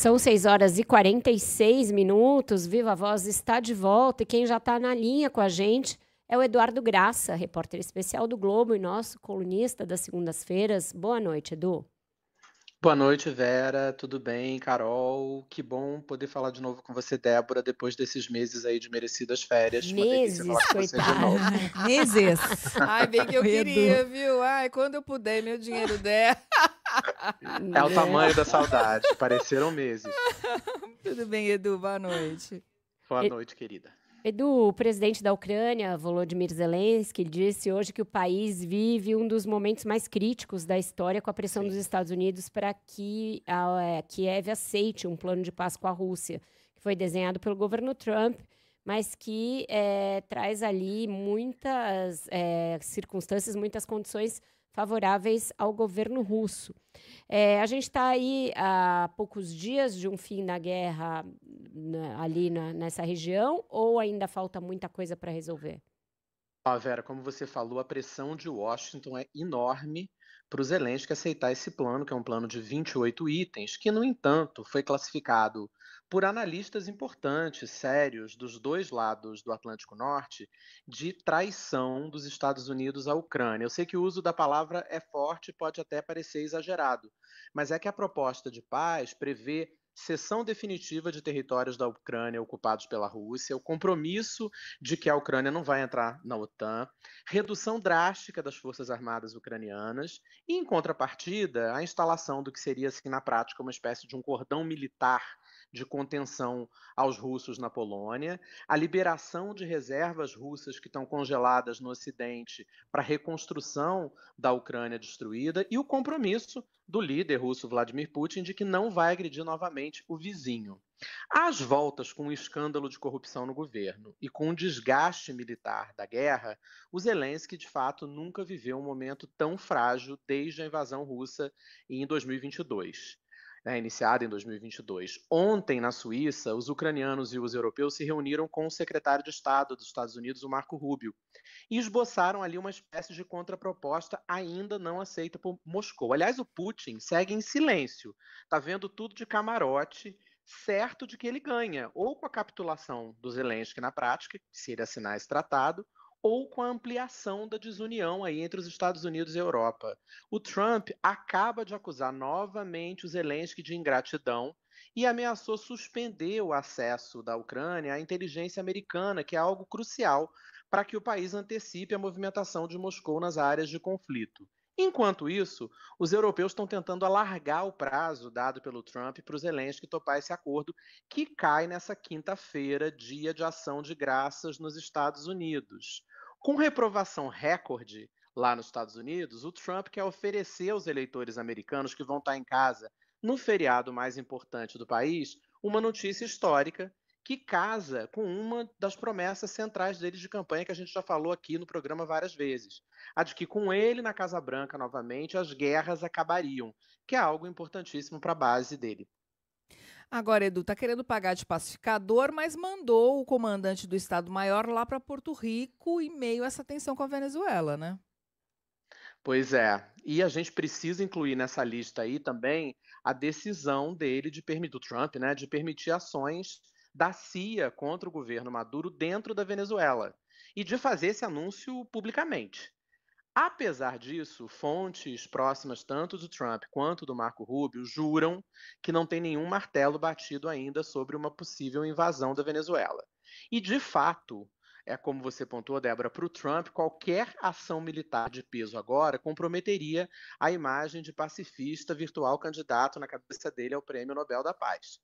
São 6h46. Viva Voz está de volta e quem já está na linha com a gente é o Eduardo Graça, repórter especial do Globo e nosso colunista das segundas-feiras. Boa noite, Edu. Boa noite, Vera. Tudo bem, Carol? Que bom poder falar de novo com você, Débora, depois desses meses aí de merecidas férias. Uma delícia falar com você de novo. Meses. Ai, bem que eu queria, viu? Ai, quando eu puder, meu dinheiro der. É o tamanho da saudade. Pareceram meses. Tudo bem, Edu? Boa noite. Boa noite, querida. Edu, o presidente da Ucrânia, Volodymyr Zelensky, disse hoje que o país vive um dos momentos mais críticos da história com a pressão dos Estados Unidos para que Kiev aceite um plano de paz com a Rússia, que foi desenhado pelo governo Trump, mas que traz ali muitas circunstâncias, muitas condições favoráveis ao governo russo. A gente está aí há poucos dias de um fim da guerra ali nessa região, ou ainda falta muita coisa para resolver? Vera, como você falou, a pressão de Washington é enorme para o Zelensky aceitar esse plano, que é um plano de 28 itens, que, no entanto, foi classificado por analistas importantes, sérios, dos dois lados do Atlântico Norte, de traição dos Estados Unidos à Ucrânia. Eu sei que o uso da palavra é forte e pode até parecer exagerado, mas é que a proposta de paz prevê cessão definitiva de territórios da Ucrânia ocupados pela Rússia, o compromisso de que a Ucrânia não vai entrar na OTAN, redução drástica das forças armadas ucranianas e, em contrapartida, a instalação do que seria, assim, na prática, uma espécie de um cordão militar de contenção aos russos na Polônia, a liberação de reservas russas que estão congeladas no Ocidente para a reconstrução da Ucrânia destruída e o compromisso do líder russo Vladimir Putin de que não vai agredir novamente o vizinho. Às voltas com o escândalo de corrupção no governo e com o desgaste militar da guerra, o Zelensky, de fato, nunca viveu um momento tão frágil desde a invasão russa em 2022. Iniciada em 2022. Ontem, na Suíça, os ucranianos e os europeus se reuniram com o secretário de Estado dos Estados Unidos, o Marco Rubio, e esboçaram ali uma espécie de contraproposta ainda não aceita por Moscou. Aliás, o Putin segue em silêncio, está vendo tudo de camarote, certo de que ele ganha, ou com a capitulação do Zelensky na prática, se ele assinar esse tratado, ou com a ampliação da desunião aí entre os Estados Unidos e a Europa. O Trump acaba de acusar novamente o Zelensky de ingratidão e ameaçou suspender o acesso da Ucrânia à inteligência americana, que é algo crucial para que o país antecipe a movimentação de Moscou nas áreas de conflito. Enquanto isso, os europeus estão tentando alargar o prazo dado pelo Trump para o Zelensky topar esse acordo, que cai nessa quinta-feira, dia de ação de graças nos Estados Unidos. Com reprovação recorde lá nos Estados Unidos, o Trump quer oferecer aos eleitores americanos que vão estar em casa no feriado mais importante do país uma notícia histórica que casa com uma das promessas centrais deles de campanha que a gente já falou aqui no programa várias vezes. A de que com ele na Casa Branca novamente as guerras acabariam, que é algo importantíssimo para a base dele. Agora, Edu, tá querendo pagar de pacificador, mas mandou o comandante do Estado-Maior lá para Porto Rico em meio a essa tensão com a Venezuela, né? Pois é, e a gente precisa incluir nessa lista aí também a decisão dele de permitir, do Trump, né, de permitir ações da CIA contra o governo Maduro dentro da Venezuela e de fazer esse anúncio publicamente. Apesar disso, fontes próximas tanto do Trump quanto do Marco Rubio juram que não tem nenhum martelo batido ainda sobre uma possível invasão da Venezuela. E, de fato, é como você pontuou, Débora, para o Trump, qualquer ação militar de peso agora comprometeria a imagem de pacifista virtual candidato na cabeça dele ao Prêmio Nobel da Paz.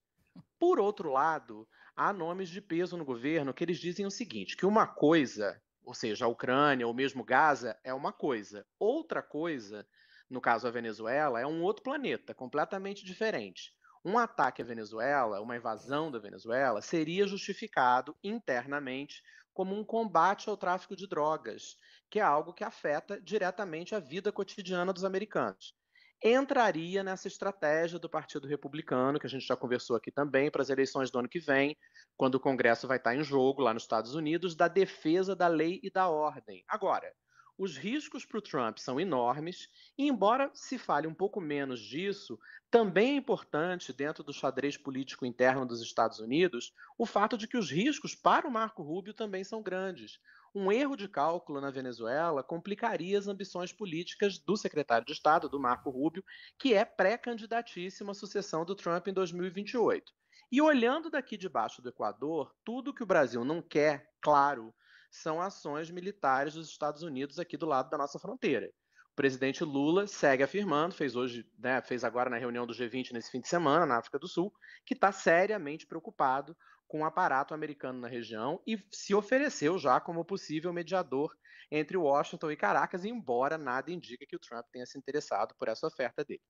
Por outro lado, há nomes de peso no governo que eles dizem o seguinte, que uma coisa, ou seja, a Ucrânia ou mesmo Gaza, é uma coisa. Outra coisa, no caso a Venezuela, é um outro planeta, completamente diferente. Um ataque à Venezuela, uma invasão da Venezuela, seria justificado internamente como um combate ao tráfico de drogas, que é algo que afeta diretamente a vida cotidiana dos americanos. Entraria nessa estratégia do Partido Republicano, que a gente já conversou aqui também, para as eleições do ano que vem, quando o Congresso vai estar em jogo lá nos Estados Unidos, da defesa da lei e da ordem. Agora, Os riscos para o Trump são enormes, e embora se fale um pouco menos disso, também é importante, dentro do xadrez político interno dos Estados Unidos, o fato de que os riscos para o Marco Rubio também são grandes. Um erro de cálculo na Venezuela complicaria as ambições políticas do secretário de Estado, do Marco Rubio, que é pré-candidatíssimo à sucessão do Trump em 2028. E olhando daqui debaixo do Equador, tudo que o Brasil não quer, claro, são ações militares dos Estados Unidos aqui do lado da nossa fronteira. O presidente Lula segue afirmando, fez hoje, né, fez agora na reunião do G20 nesse fim de semana, na África do Sul, que está seriamente preocupado com o aparato americano na região e se ofereceu já como possível mediador entre Washington e Caracas, embora nada indique que o Trump tenha se interessado por essa oferta dele.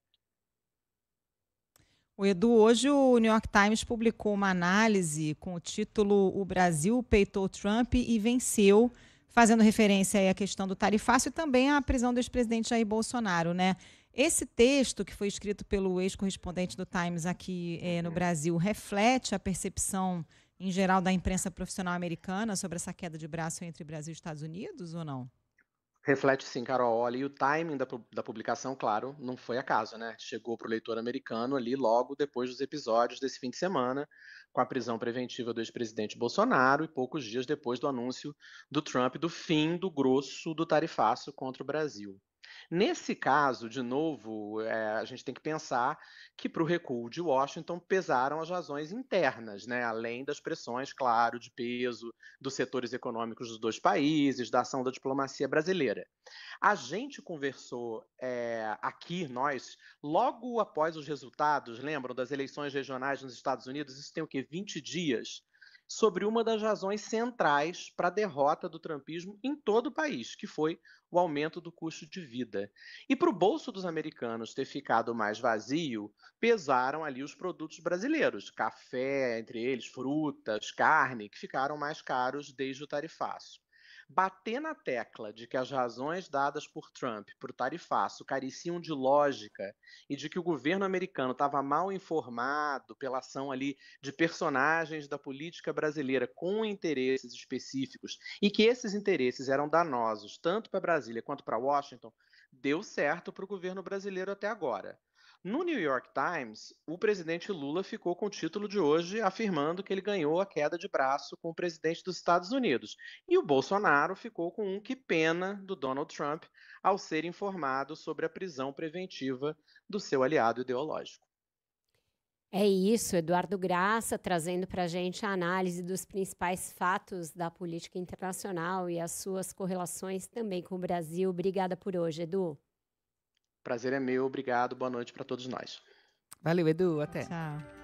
O Edu, hoje o New York Times publicou uma análise com o título "O Brasil peitou Trump e venceu", fazendo referência aí à questão do tarifácio e também à prisão do ex-presidente Jair Bolsonaro, né? Esse texto, que foi escrito pelo ex-correspondente do Times aqui no Brasil, reflete a percepção em geral da imprensa profissional americana sobre essa queda de braço entre Brasil e Estados Unidos ou não? Reflete sim, Carol. Olha, e o timing da publicação, claro, não foi acaso, né? Chegou para o leitor americano ali logo depois dos episódios desse fim de semana, com a prisão preventiva do ex-presidente Bolsonaro e poucos dias depois do anúncio do Trump do fim do grosso do tarifaço contra o Brasil. Nesse caso, de novo, a gente tem que pensar que para o recuo de Washington pesaram as razões internas, né? Além das pressões, claro, de peso dos setores econômicos dos dois países, da ação da diplomacia brasileira. A gente conversou aqui, nós, logo após os resultados, lembram, das eleições regionais nos Estados Unidos, isso tem o quê? 20 dias, sobre uma das razões centrais para a derrota do trumpismo em todo o país, que foi o aumento do custo de vida. E para o bolso dos americanos ter ficado mais vazio, pesaram ali os produtos brasileiros, café, entre eles, frutas, carne, que ficaram mais caros desde o tarifaço. Bater na tecla de que as razões dadas por Trump para o tarifaço careciam de lógica e de que o governo americano estava mal informado pela ação ali de personagens da política brasileira com interesses específicos e que esses interesses eram danosos tanto para Brasília quanto para Washington, deu certo para o governo brasileiro até agora. No New York Times, o presidente Lula ficou com o título de hoje afirmando que ele ganhou a queda de braço com o presidente dos Estados Unidos. E o Bolsonaro ficou com um que pena do Donald Trump ao ser informado sobre a prisão preventiva do seu aliado ideológico. É isso, Eduardo Graça trazendo para a gente a análise dos principais fatos da política internacional e as suas correlações também com o Brasil. Obrigada por hoje, Edu. Prazer é meu, obrigado, boa noite para todos nós. Valeu, Edu, até. Tchau.